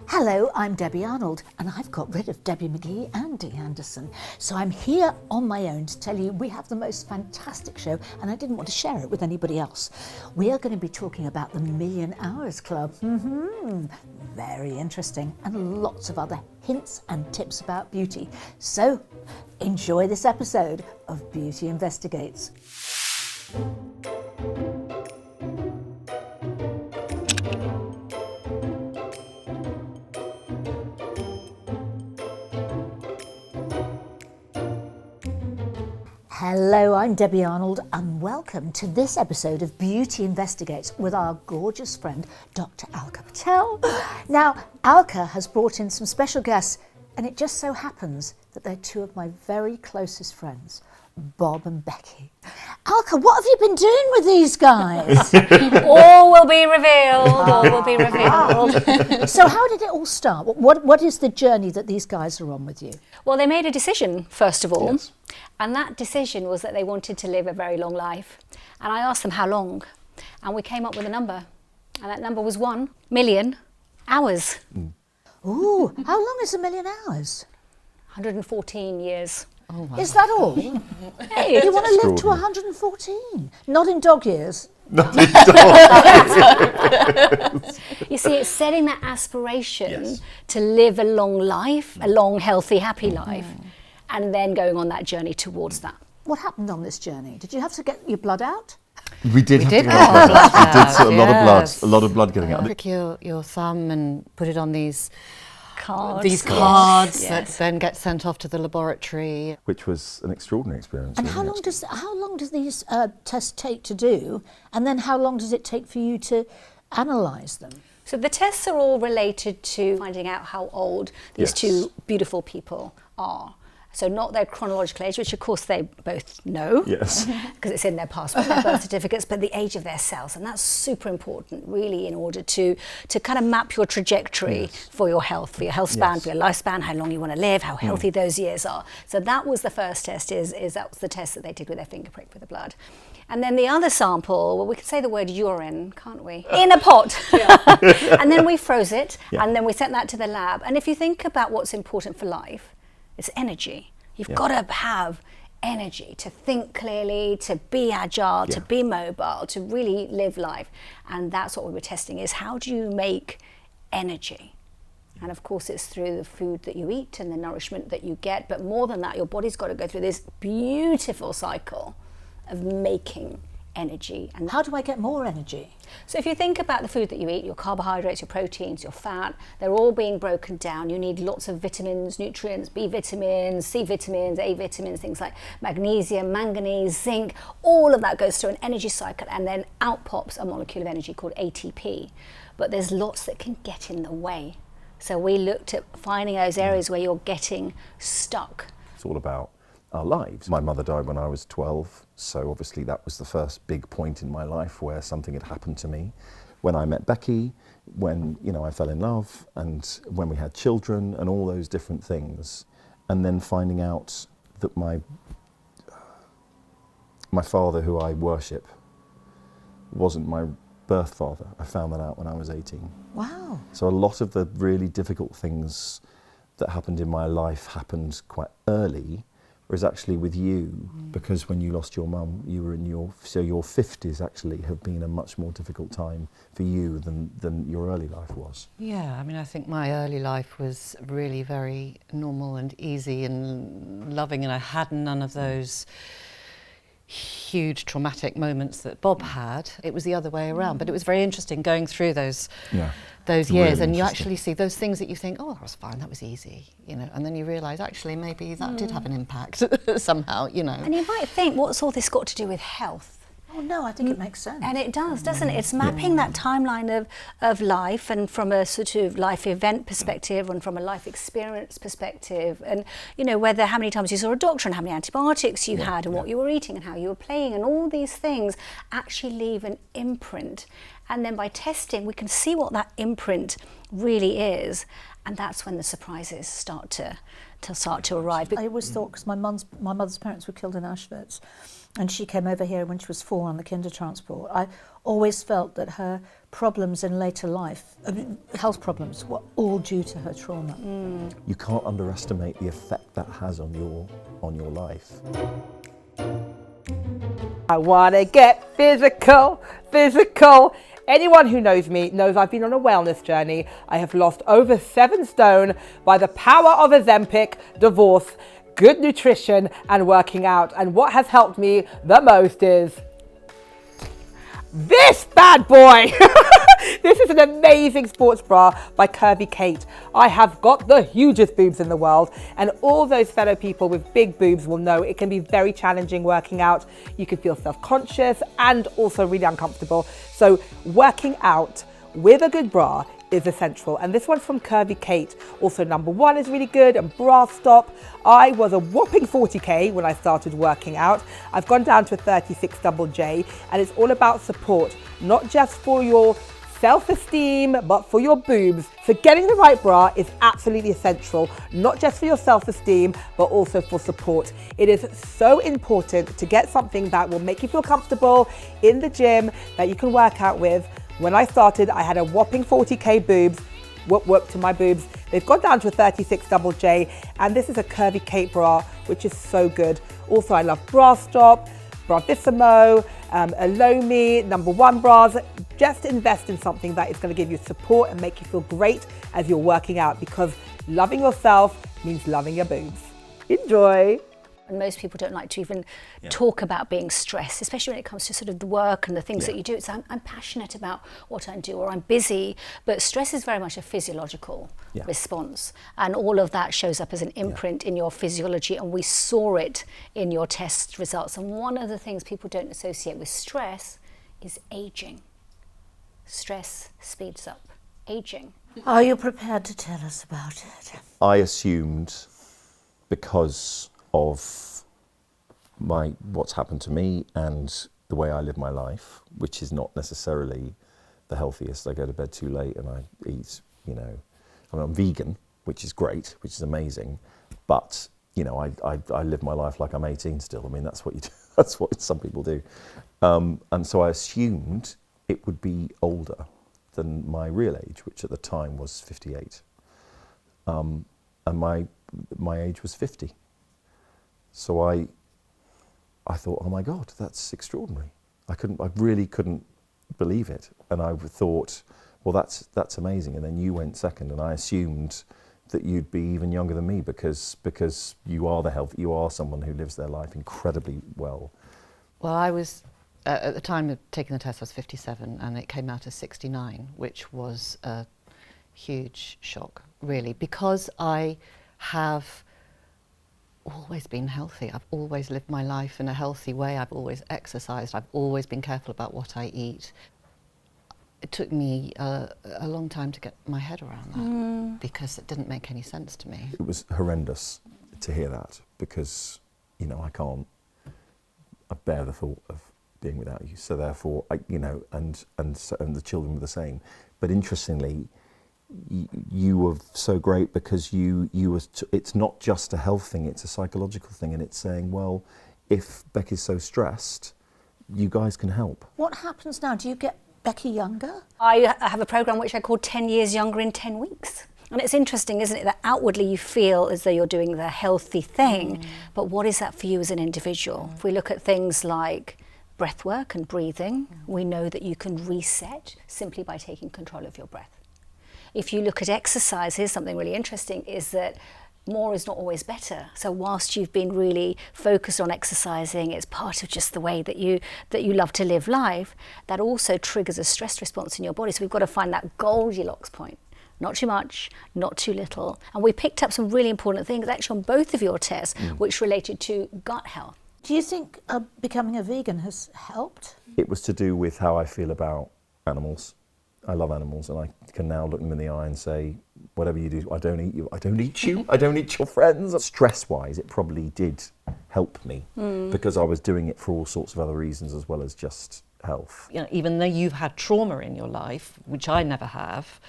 Hello, I'm Debbie Arnold, and I've got rid of Debbie McGee and Dee Anderson. So I'm here on my own to tell you we have the most fantastic show, and I didn't want to share it with anybody else. We are going to be talking about the Million Hours Club. Very interesting, and lots of other hints and tips about beauty. So enjoy this episode of Beauty Investigates. Hello, I'm Debbie Arnold and welcome to this episode of Beauty Investigates with our gorgeous friend, Dr Alka Patel. Now, Alka has brought in some special guests and it just so happens that they're two of my very closest friends, Bob and Becky. Alka, what have you been doing with these guys? All will be revealed, all will be revealed. So how did it all start? What is the journey that these guys are on with you? Well, they made a decision, first of all, Yes. and that decision was that they wanted to live a very long life. And I asked them how long, and we came up with a number, and that number was 1 million hours. Ooh, how long is 1 million hours? 114 years. Oh, wow. Is that all? Hey, You want to live to 114? Not in dog years. you see, it's setting that aspiration Yes. to live a long life, a long, healthy, happy life, and then going on that journey towards that. What happened on this journey? Did you have to get your blood out? We did have to did get have our blood out. blood We did see yes. a lot of blood getting out. Prick your thumb and put it on these Cards. cards Yes. that then get sent off to the laboratory. Which was an extraordinary experience. And really. how long does these tests take to do? And then how long does it take for you to analyse them? So the tests are all related to finding out how old these Yes. two beautiful people are. So not their chronological age, which of course they both know, Yes. because it's in their passport, their birth certificates, but the age of their cells. And that's super important, really, in order to kind of map your trajectory for your health span, Yes. for your lifespan, how long you want to live, how healthy those years are. So that was the first test, is that was the test that they did with their finger prick with the blood. And then the other sample, well, we could say the word urine, can't we? In a pot. And then we froze it, and then we sent that to the lab. And if you think about what's important for life, it's energy. You've got to have energy to think clearly, to be agile, to be mobile, to really live life. And that's what we were testing, is how do you make energy? And of course it's through the food that you eat and the nourishment that you get. But more than that, your body's got to go through this beautiful cycle of making energy. And How do I get more energy? so if you think about the food that you eat, your carbohydrates, your proteins, your fat, they're all being broken down. You need lots of vitamins, nutrients, B vitamins, C vitamins, A vitamins, things like magnesium, manganese, zinc. All of that goes through an energy cycle, and then out pops a molecule of energy called ATP. But there's lots that can get in the way. So we looked at finding those areas where you're getting stuck. It's all about our lives. My mother died when I was 12, so obviously that was the first big point in my life where something had happened to me. When I met Becky, when I fell in love, and when we had children, and all those different things, and then finding out that my father, who I worship, wasn't my birth father. I found that out when I was 18. Wow. So a lot of the really difficult things that happened in my life happened quite early, whereas actually with you, because when you lost your mum, you were in your 50s actually have been a much more difficult time for you than your early life was. Yeah, I mean, I think my early life was really very normal and easy and loving, and I had none of those huge traumatic moments that Bob had. It was the other way around, but it was very interesting going through those years, really and you interesting. actually see those things that you think, oh, that was fine, that was easy, and then you realise actually maybe that did have an impact somehow, And you might think, what's all this got to do with health? Oh no, I think it makes sense. And it does, doesn't it? It's mapping that timeline of life, and from a sort of life event perspective and from a life experience perspective, and whether how many times you saw a doctor and how many antibiotics you had and what you were eating and how you were playing, and all these things actually leave an imprint. And then by testing, we can see what that imprint really is, and that's when the surprises start to arrive. I always thought, because my mother's parents were killed in Auschwitz, and she came over here when she was 4 on the kinder transport. I always felt that her problems in later life, health problems, were all due to her trauma. You can't underestimate the effect that has on your life. I want to get physical, physical. Anyone who knows me knows I've been on a wellness journey. I have lost over 7 stone by the power of Ozempic, divorce, good nutrition and working out. And what has helped me the most is this bad boy. This is an amazing sports bra by Curvy Kate. I have got the hugest boobs in the world, and all those fellow people with big boobs will know it can be very challenging working out. You can feel self-conscious and also really uncomfortable. So working out with a good bra is essential, and this one's from Curvy Kate. Also number 1 is really good, and Bra Stop. I was a whopping 40k when I started working out. I've gone down to a 36 double J, and it's all about support, not just for your self-esteem, but for your boobs. So getting the right bra is absolutely essential, not just for your self-esteem, but also for support. It is so important to get something that will make you feel comfortable in the gym, that you can work out with. When I started, I had a whopping 40k boobs. Whoop whoop to my boobs. They've gone down to a 36 double J, and this is a Curvy Kate bra, which is so good. Also, I love Bra Stop, Bravissimo, Alomi, number 1 bras. Just invest in something that is going to give you support and make you feel great as you're working out, because loving yourself means loving your boobs. Enjoy. And most people don't like to even talk about being stressed, especially when it comes to sort of the work and the things that you do. It's I'm passionate about what I do, or I'm busy, but stress is very much a physiological response, and all of that shows up as an imprint in your physiology, and we saw it in your test results. And one of the things people don't associate with stress is aging. Stress speeds up aging. Are you prepared to tell us about it? I assumed, because of what's happened to me and the way I live my life, which is not necessarily the healthiest. I go to bed too late and I eat, I'm vegan, which is great, which is amazing, but I live my life like I'm 18 still. I mean, that's what you do. That's what some people do. And so I assumed it would be older than my real age, which at the time was 58. And my age was 50. So I thought, oh my God, that's extraordinary. I really couldn't believe it. And I thought, well, that's amazing. And then you went second, and I assumed that you'd be even younger than me because you are someone who lives their life incredibly well. Well, I was, at the time of taking the test, I was 57, and it came out as 69, which was a huge shock, really, because I have always been healthy. I've always lived my life in a healthy way. I've always exercised. I've always been careful about what I eat. It took me a long time to get my head around that because it didn't make any sense to me. It was horrendous to hear that because, I bear the thought of being without you. So therefore, and the children were the same. But interestingly, you were so great because it's not just a health thing, it's a psychological thing, and it's saying, well, if Becky's so stressed, you guys can help. What happens now? Do you get Becky younger? I have a program which I call 10 years younger in 10 weeks. And it's interesting, isn't it, that outwardly you feel as though you're doing the healthy thing, but what is that for you as an individual? If we look at things like breath work and breathing, we know that you can reset simply by taking control of your breath. If you look at exercise, here's something really interesting, is that more is not always better. So whilst you've been really focused on exercising, it's part of just the way that you love to live life, that also triggers a stress response in your body. So we've got to find that Goldilocks point. Not too much, not too little. And we picked up some really important things actually on both of your tests, which related to gut health. Do you think becoming a vegan has helped? It was to do with how I feel about animals. I love animals, and I can now look them in the eye and say, whatever you do, I don't eat you, I don't eat you, I don't eat your friends. Stress-wise, it probably did help me because I was doing it for all sorts of other reasons as well as just health. Even though you've had trauma in your life, which I never have,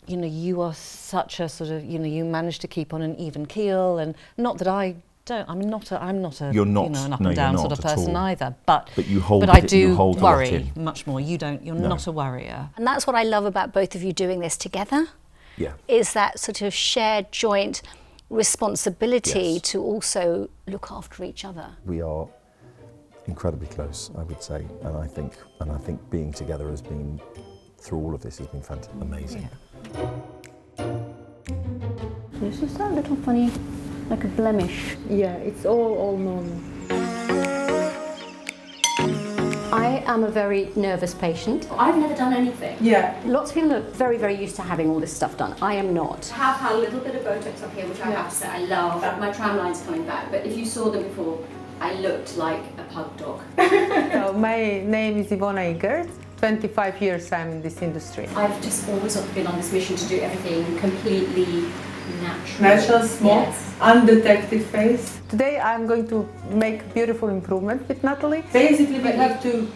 you are such a sort of, you manage to keep on an even keel, and not that I don't. I'm not a You're not, you know, an up no, and down you're sort of not at person all. either. But you hold but I it- do you hold a lot worry in. much more. You don't. You're not a worrier. And that's what I love about both of you doing this together, Yeah. is that sort of shared joint responsibility Yes. to also look after each other. We are incredibly close, I would say, and I think being together has been, through all of this, has been amazing. This is that little funny, like a blemish. Yeah, it's all normal. I am a very nervous patient. I've never done anything. Yeah. Lots of people are very, very used to having all this stuff done. I am not. I have had a little bit of Botox up here, which I have to say I love. My tram line's coming back, but if you saw them before, I looked like a pug dog. So my name is Ivona Igert. 25 years I'm in this industry. I've just always been on this mission to do everything completely natural. Natural, small, Yes. undetected face. Today I'm going to make beautiful improvement with Natalie. Basically we have to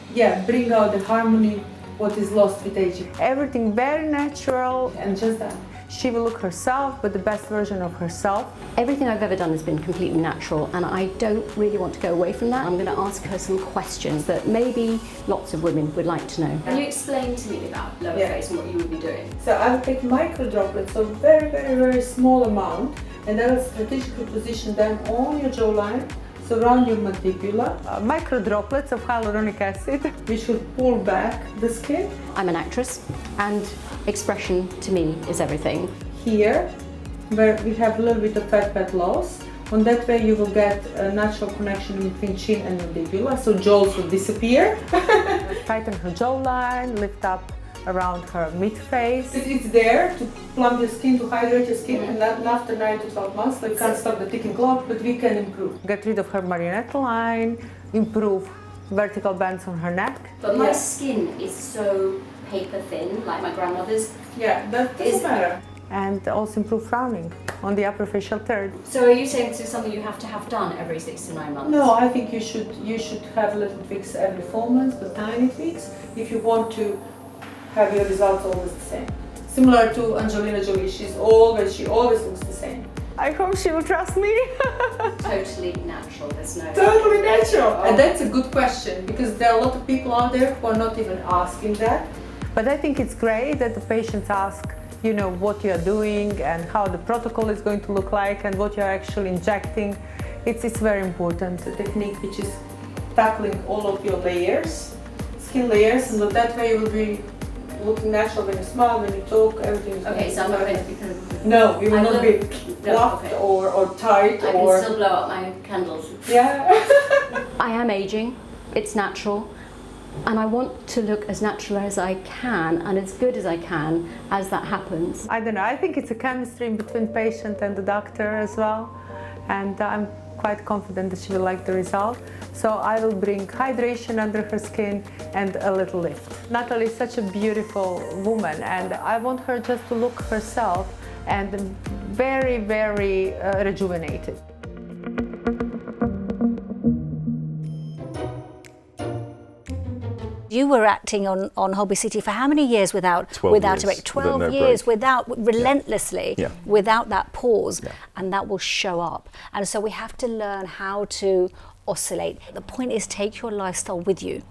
bring out the harmony what is lost with aging. Everything very natural and just that. She will look herself, but the best version of herself. Everything I've ever done has been completely natural, and I don't really want to go away from that. I'm going to ask her some questions that maybe lots of women would like to know. Can you explain to me about lower face and what you would be doing? So I'll take micro droplets, so very, very, very small amount, and I will strategically position them on your jawline, so around your mandibula. Micro droplets of hyaluronic acid, which will pull back the skin. I'm an actress, and expression to me is everything. Here, where we have a little bit of fat loss, on that way you will get a natural connection between chin and mandibula, so jaws will disappear. Tighten her jawline, lift up around her mid-face. It's there to plump your skin, to hydrate your skin, and after 9 to 12 months, we can't stop the ticking clock, but we can improve. Get rid of her marionette line, improve vertical bands on her neck. But my skin is so paper thin, like my grandmother's. Yeah, that doesn't matter. And also improve frowning on the upper facial third. So are you saying this is something you have to have done every 6 to 9 months? No, I think you should have little tweaks every 4 months, but tiny tweaks, if you want to have your results always the same. Similar to Angelina Jolie, she always looks the same. I hope she will trust me. Totally natural, there's no... Totally natural. And that's a good question, because there are a lot of people out there who are not even asking that. But I think it's great that the patients ask, you know, what you're doing and how the protocol is going to look like and what you're actually injecting. It's very important. The technique which is tackling all of your layers, skin layers, and that way you will be looking natural when you smile, when you talk, everything is Okay, so I'm not going to be kind of... No, you will not be fluffed okay. or tight I or... can still blow up my candles. Yeah. I am aging, it's natural, and I want to look as natural as I can and as good as I can as that happens. I don't know, I think it's a chemistry between patient and the doctor as well, and I'm quite confident that she will like the result. So I will bring hydration under her skin and a little lift. Natalie is such a beautiful woman, and I want her just to look herself and very, very rejuvenated. You were acting on Holby City for how many years without 12 without years, a break? with 12 no years break. without relentlessly, Yeah. without that pause, Yeah. and that will show up. And so we have to learn how to oscillate. The point is, take your lifestyle with you.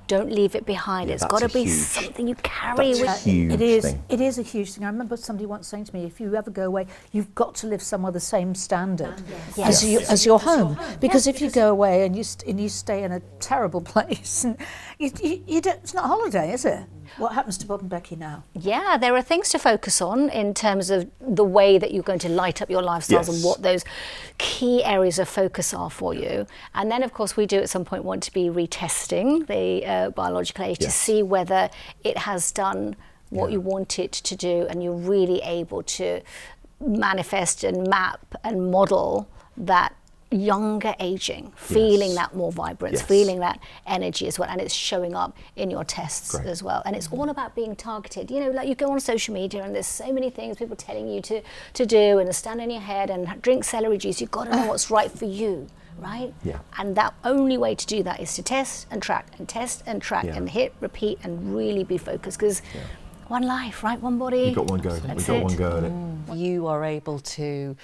Don't leave it behind. Yeah, It's got to that's be huge. something you carry That's with a huge It is. thing. It is a huge thing. I remember somebody once saying to me, "If you ever go away, you've got to live somewhere the same standard as your home. Because if you go away and you stay in a terrible place, and you don't, it's not a holiday, is it? What happens to Bob and Becky now? Yeah, there are things to focus on in terms of the way that you're going to light up your lifestyles and Yes. what those key areas of focus are for you. And then, of course, we do at some point want to be retesting the biological age to Yes. see whether it has done what you want it to do, and you're really able to manifest and map and model that younger aging, feeling Yes. that more vibrance, Yes. feeling that energy as well, and it's showing up in your tests Great. as well. And it's all about being targeted. You know, like you go on social media and there's so many things people telling you to do, and to stand on your head and drink celery juice. You've got to know what's right for you, right? Yeah. And that only way to do that is to test and track and test and track Yeah. and hit, repeat, and really be focused, because one life, right? One body. We've got one go. That's We've got it. one go at it. You are able to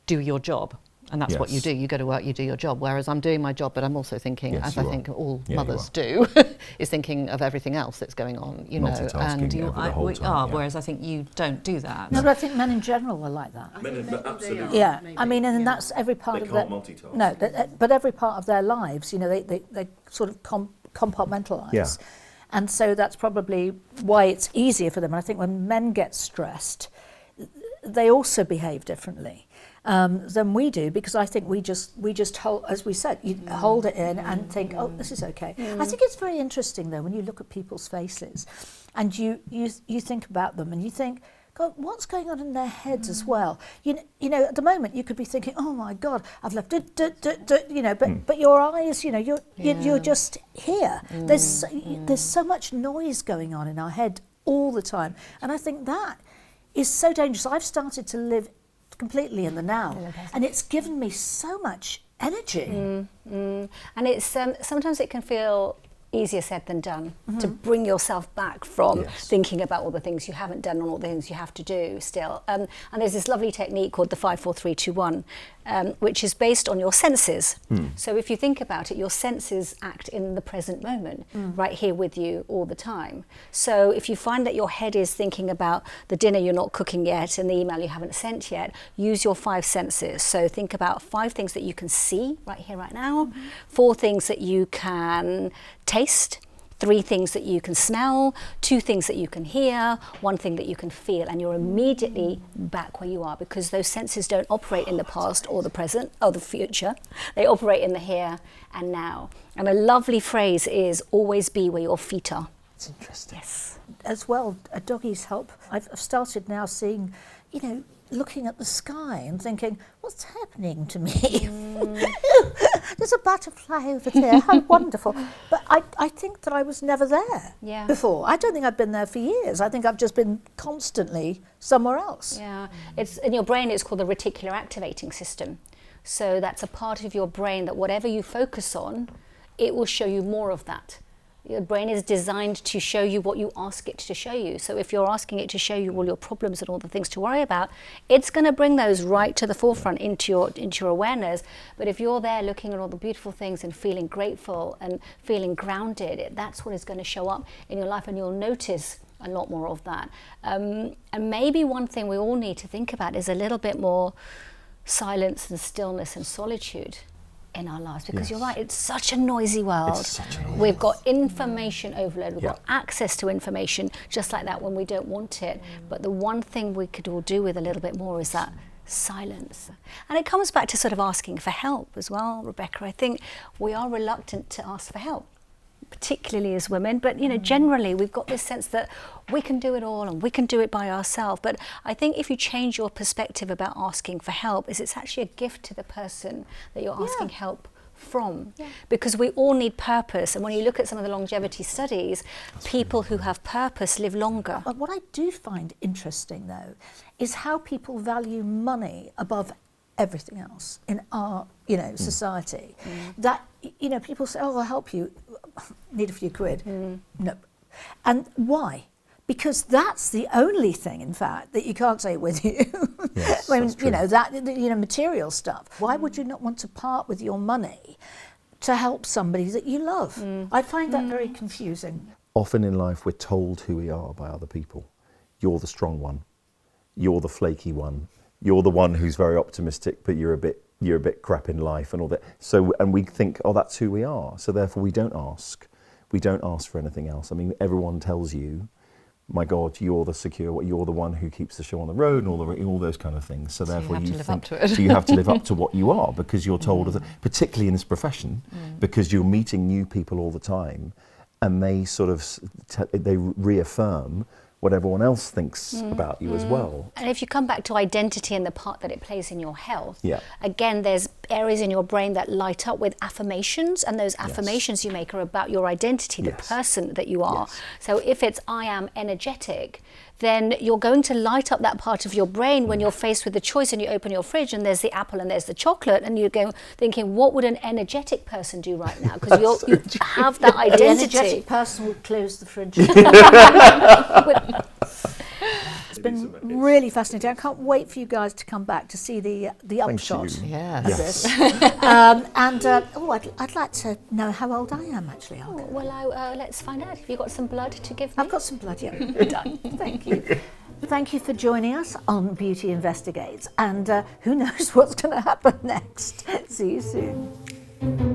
do your job And that's what you Yes. do. You go to work, you do your job. Whereas I'm doing my job, but I'm also thinking, Yes, as I you are. think all Yeah, you mothers are. do, is thinking of everything else that's going on, you know. Multitasking And over the whole we time, are, yeah. whereas I think you don't do that. No, but I think men in general are like that. Absolutely. Yeah, I mean, and that's every part They of their... can't multitask. No, but every part of their lives, you know, they sort of compartmentalise. Yeah. And so that's probably why it's easier for them. And I think when men get stressed, they also behave differently than we do, because I think we just hold, as we said, you hold it in and think, oh, this is okay. I think it's very interesting though when you look at people's faces, and you think about them and you think, God, what's going on in their heads as well? You know, at the moment you could be thinking, oh my God, I've left, you know, but your eyes, you know, you're just here. There's so much noise going on in our head all the time, and I think that is so dangerous. I've started to live completely in the now, and it's given me so much energy. And it's sometimes it can feel easier said than done to bring yourself back from thinking about all the things you haven't done and all the things you have to do still. And there's this lovely technique called the 5-4-3-2-1, which is based on your senses. So if you think about it, your senses act in the present moment, right here with you all the time. So if you find that your head is thinking about the dinner you're not cooking yet and the email you haven't sent yet, use your 5 senses. So think about 5 things that you can see right here, right now, 4 things that you can taste, 3 things that you can smell, 2 things that you can hear, 1 thing that you can feel, and you're immediately back where you are, because those senses don't operate in the past or the present or the future. They operate in the here and now. And a lovely phrase is always be where your feet are. It's interesting. Yes. As well, doggies help. I've started now seeing, you know, looking at the sky and thinking, what's happening to me? There's a butterfly over there, how wonderful. But I think that I was never there before. I don't think I've been there for years. I think I've just been constantly somewhere else. Yeah, it's in your brain, it's called the reticular activating system. So that's a part of your brain that whatever you focus on, it will show you more of that. Your brain is designed to show you what you ask it to show you. So if you're asking it to show you all your problems and all the things to worry about, it's going to bring those right to the forefront into your awareness. But if you're there looking at all the beautiful things and feeling grateful and feeling grounded, that's what is going to show up in your life, and you'll notice a lot more of that. And maybe one thing we all need to think about is a little bit more silence and stillness and solitude in our lives, because you're right, it's such a noisy world. We've got information overload, we've got access to information just like that when we don't want it. But the one thing we could all do with a little bit more is that silence. And it comes back to sort of asking for help as well, Rebecca. I think we are reluctant to ask for help, particularly as women, but you know, generally we've got this sense that we can do it all and we can do it by ourselves. But I think if you change your perspective about asking for help, is it's actually a gift to the person that you're asking help from, because we all need purpose. And when you look at some of the longevity studies, people who have purpose live longer. But what I do find interesting though is how people value money above everything else in our, you know, society. That, you know, people say, oh, I'll help you, need a few quid. No. And why? Because that's the only thing, in fact, that you can't take with you. Yes, I mean, that's true. you know, that, you know, material stuff. Why would you not want to part with your money to help somebody that you love? I find that very confusing. Often in life we're told who we are by other people. You're the strong one. You're the flaky one. You're the one who's very optimistic, but you're a bit crap in life and all that. So, and we think, oh, that's who we are. So therefore we don't ask. We don't ask for anything else. I mean, everyone tells you, my God, you're the secure, you're the one who keeps the show on the road and all those kind of things. So therefore you have to live up to it. so you have to live up to what you are, because you're told, particularly in this profession, because you're meeting new people all the time, and they sort of, they reaffirm what everyone else thinks about you as well. And if you come back to identity and the part that it plays in your health, Yeah. again, there's areas in your brain that light up with affirmations, and those affirmations you make are about your identity, the person that you are. So if it's I am energetic, then you're going to light up that part of your brain when you're faced with the choice and you open your fridge and there's the apple and there's the chocolate, and you're going thinking, what would an energetic person do right now? Because you have that The identity. energetic person would close the fridge. been really fascinating. I can't wait for you guys to come back to see the upshot you. Yes. of this. I'd like to know how old I am actually, Alka. Oh, well, let's find out. Have you got some blood to give me? I've got some blood, yeah. Done. Thank you. Thank you for joining us on Beauty Investigates, and who knows what's going to happen next. See you soon.